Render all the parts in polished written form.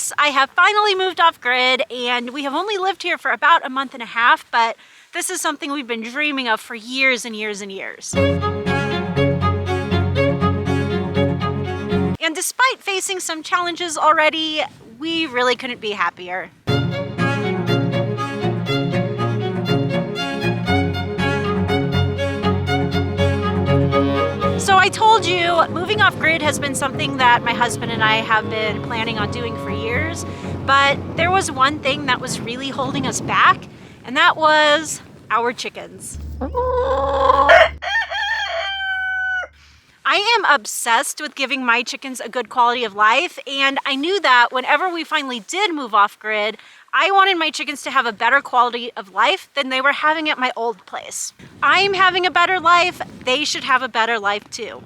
yes, I have finally moved off grid, and we have only lived here for about a month and a half, but this is something we've been dreaming of for years and years and years. And despite facing some challenges already, we really couldn't be happier. So I told you, moving off grid has been something that my husband and I have been planning on doing for years, but there was one thing that was really holding us back, and that was our chickens. I am obsessed with giving my chickens a good quality of life, and I knew that whenever we finally did move off grid, I wanted my chickens to have a better quality of life than they were having at my old place. I'm having a better life, they should have a better life too.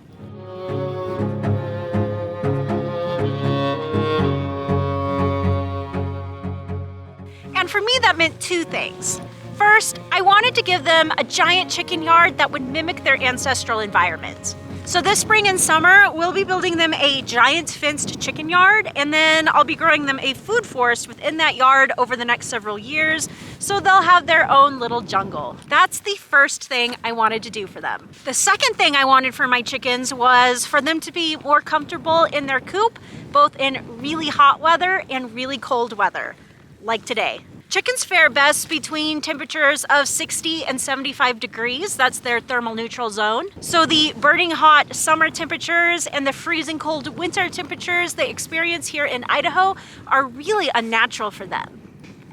And for me, that meant two things. First, I wanted to give them a giant chicken yard that would mimic their ancestral environment. So this spring and summer, we'll be building them a giant fenced chicken yard, and then I'll be growing them a food forest within that yard over the next several years, so they'll have their own little jungle. That's the first thing I wanted to do for them. The second thing I wanted for my chickens was for them to be more comfortable in their coop, both in really hot weather and really cold weather, like today. Chickens fare best between temperatures of 60 and 75 degrees. That's their thermal neutral zone. So the burning hot summer temperatures and the freezing cold winter temperatures they experience here in Idaho are really unnatural for them.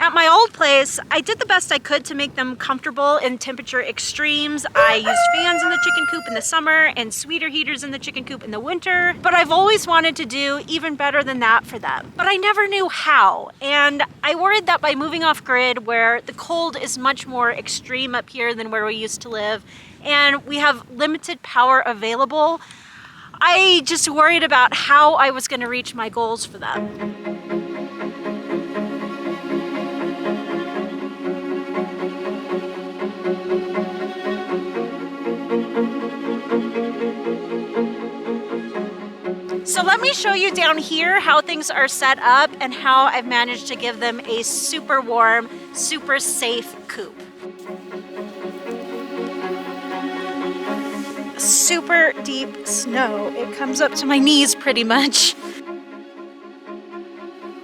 At my old place, I did the best I could to make them comfortable in temperature extremes. I used fans in the chicken coop in the summer and sweeter heaters in the chicken coop in the winter, but I've always wanted to do even better than that for them. But I never knew how, and I worried that by moving off grid, where the cold is much more extreme up here than where we used to live, and we have limited power available, I just worried about how I was going to reach my goals for them. So let me show you down here how things are set up and how I've managed to give them a super warm, super safe coop. Super deep snow. It comes up to my knees pretty much.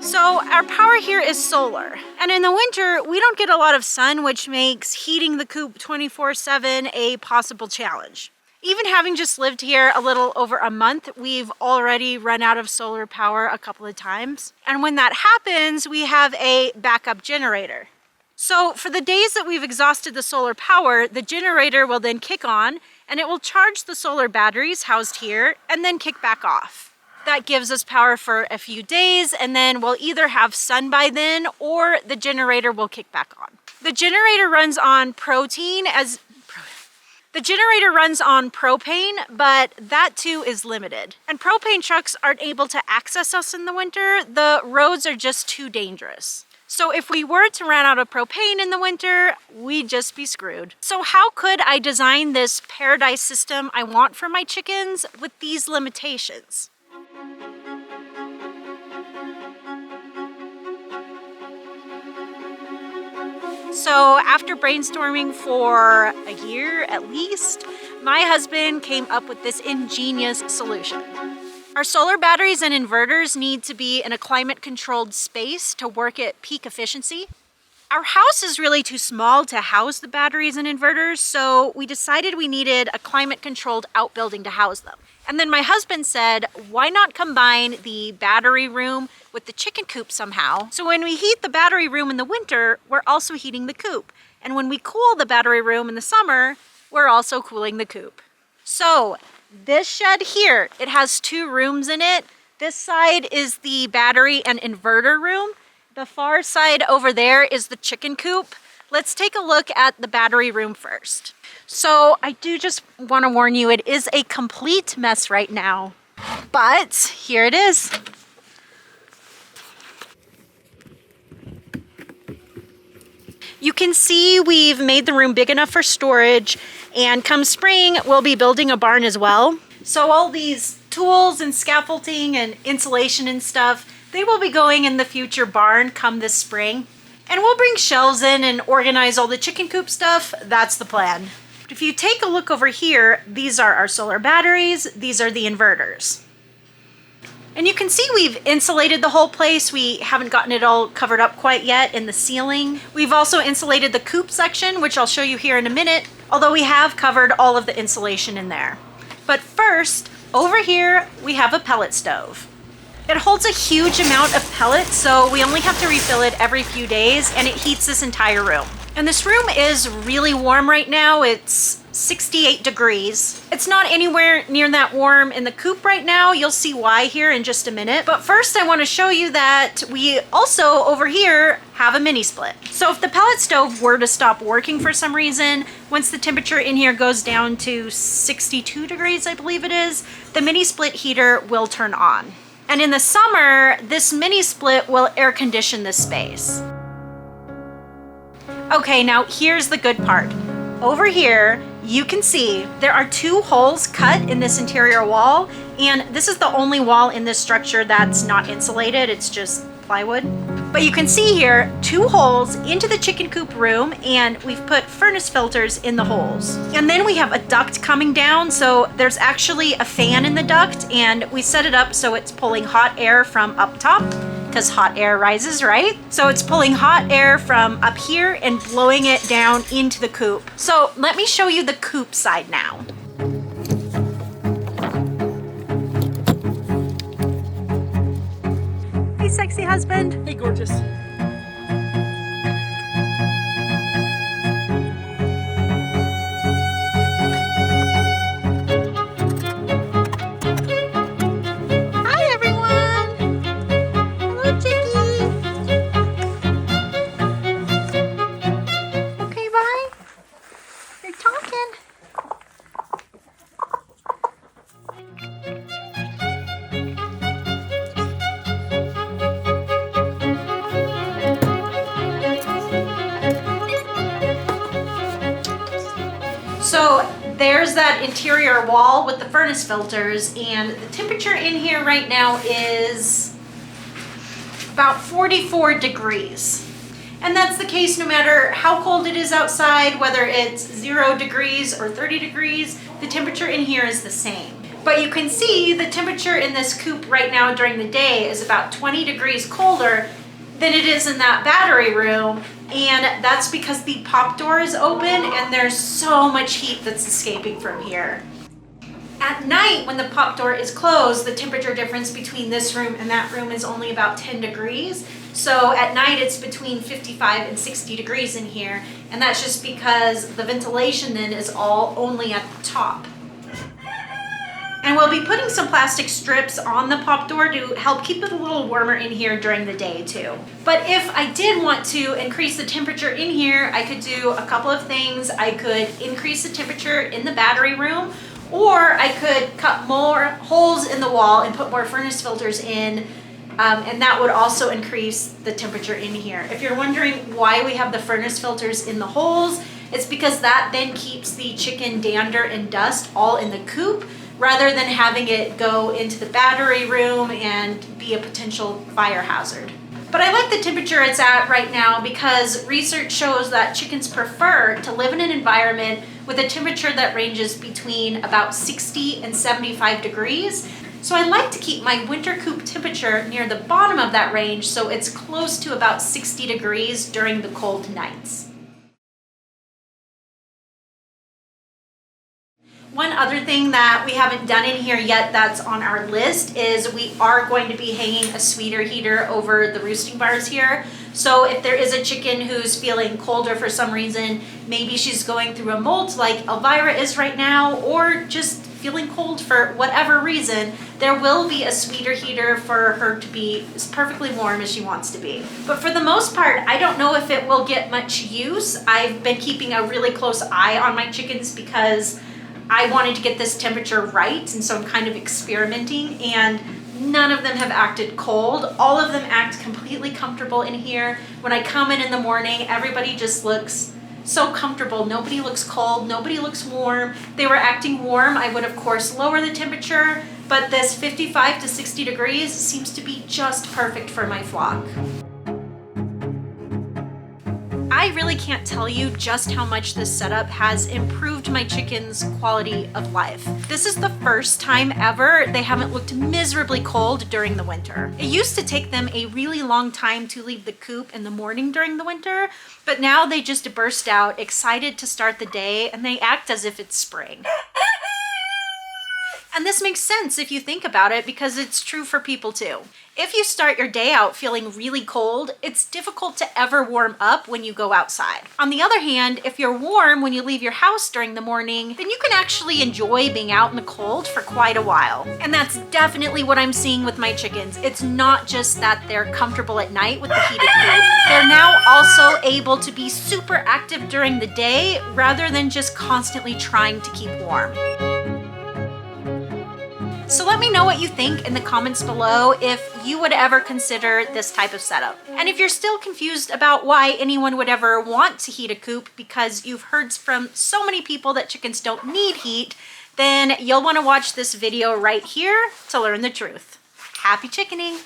So our power here is solar, and in the winter we don't get a lot of sun, which makes heating the coop 24/7 a possible challenge. Even having just lived here a little over a month, we've already run out of solar power a couple of times. And when that happens, we have a backup generator. So for the days that we've exhausted the solar power, the generator will then kick on and it will charge the solar batteries housed here and then kick back off. That gives us power for a few days, and then we'll either have sun by then or the generator will kick back on. The generator runs on propane, but that too is limited. And propane trucks aren't able to access us in the winter. The roads are just too dangerous. So if we were to run out of propane in the winter, we'd just be screwed. So how could I design this paradise system I want for my chickens with these limitations? So after brainstorming for a year at least, my husband came up with this ingenious solution. Our solar batteries and inverters need to be in a climate-controlled space to work at peak efficiency. Our house is really too small to house the batteries and inverters, so we decided we needed a climate-controlled outbuilding to house them. And then my husband said, why not combine the battery room with the chicken coop somehow? So when we heat the battery room in the winter, we're also heating the coop. And when we cool the battery room in the summer, we're also cooling the coop. So this shed here, it has two rooms in it. This side is the battery and inverter room. The far side over there is the chicken coop. Let's take a look at the battery room first. So I do just want to warn you, it is a complete mess right now, but here it is. You can see we've made the room big enough for storage, and come spring, we'll be building a barn as well. So all these tools and scaffolding and insulation and stuff, They will be going in the future barn come this spring. And we'll bring shelves in and organize all the chicken coop stuff. That's the plan. If you take a look over here, these are our solar batteries. These are the inverters. And you can see we've insulated the whole place. We haven't gotten it all covered up quite yet in the ceiling. We've also insulated the coop section, which I'll show you here in a minute, although we have covered all of the insulation in there. But first, over here, we have a pellet stove. It holds a huge amount of pellets, so we only have to refill it every few days, and it heats this entire room. And this room is really warm right now. It's 68 degrees. It's not anywhere near that warm in the coop right now. You'll see why here in just a minute. But first I want to show you that we also over here have a mini split. So if the pellet stove were to stop working for some reason, once the temperature in here goes down to 62 degrees, I believe it is, the mini split heater will turn on. And in the summer, this mini split will air condition this space. Okay, now here's the good part. Over here, you can see there are 2 holes cut in this interior wall, and this is the only wall in this structure that's not insulated. It's just plywood. But you can see here 2 holes into the chicken coop room, and we've put furnace filters in the holes. And then we have a duct coming down, so there's actually a fan in the duct, and we set it up so it's pulling hot air from up top, because hot air rises, right? So it's pulling hot air from up here and blowing it down into the coop. So let me show you the coop side now. Hey, sexy husband. Hey, gorgeous. So there's that interior wall with the furnace filters, and the temperature in here right now is about 44 degrees. And that's the case no matter how cold it is outside, whether it's 0 degrees or 30 degrees, the temperature in here is the same. But you can see the temperature in this coop right now during the day is about 20 degrees colder than it is in that battery room. And that's because the pop door is open and there's so much heat that's escaping from here. At night, when the pop door is closed, the temperature difference between this room and that room is only about 10 degrees. So at night, it's between 55 and 60 degrees in here. And that's just because the ventilation then is all only at the top. And we'll be putting some plastic strips on the pop door to help keep it a little warmer in here during the day too. But if I did want to increase the temperature in here, I could do a couple of things. I could increase the temperature in the battery room, or I could cut more holes in the wall and put more furnace filters in, and that would also increase the temperature in here. If you're wondering why we have the furnace filters in the holes, it's because that then keeps the chicken dander and dust all in the coop, rather than having it go into the battery room and be a potential fire hazard. But I like the temperature it's at right now because research shows that chickens prefer to live in an environment with a temperature that ranges between about 60 and 75 degrees. So I like to keep my winter coop temperature near the bottom of that range so it's close to about 60 degrees during the cold nights. One other thing that we haven't done in here yet that's on our list is we are going to be hanging a sweeter heater over the roosting bars here. So if there is a chicken who's feeling colder for some reason, maybe she's going through a molt like Elvira is right now, or just feeling cold for whatever reason, there will be a sweeter heater for her to be as perfectly warm as she wants to be. But for the most part, I don't know if it will get much use. I've been keeping a really close eye on my chickens because I wanted to get this temperature right, and so I'm kind of experimenting, and none of them have acted cold. All of them act completely comfortable in here. When I come in the morning, everybody just looks So comfortable. Nobody looks cold, nobody looks warm. If they were acting warm, I would of course lower the temperature, but this 55 to 60 degrees seems to be just perfect for my flock. I really can't tell you just how much this setup has improved my chickens' quality of life. This is the first time ever they haven't looked miserably cold during the winter. It used to take them a really long time to leave the coop in the morning during the winter, but now they just burst out excited to start the day and they act as if it's spring. And this makes sense if you think about it, because it's true for people too. If you start your day out feeling really cold, it's difficult to ever warm up when you go outside. On the other hand, if you're warm when you leave your house during the morning, then you can actually enjoy being out in the cold for quite a while. And that's definitely what I'm seeing with my chickens. It's not just that they're comfortable at night with the heated coop, they're now also able to be super active during the day rather than just constantly trying to keep warm. So let me know what you think in the comments below if you would ever consider this type of setup. And if you're still confused about why anyone would ever want to heat a coop because you've heard from so many people that chickens don't need heat, then you'll want to watch this video right here to learn the truth. Happy chickening!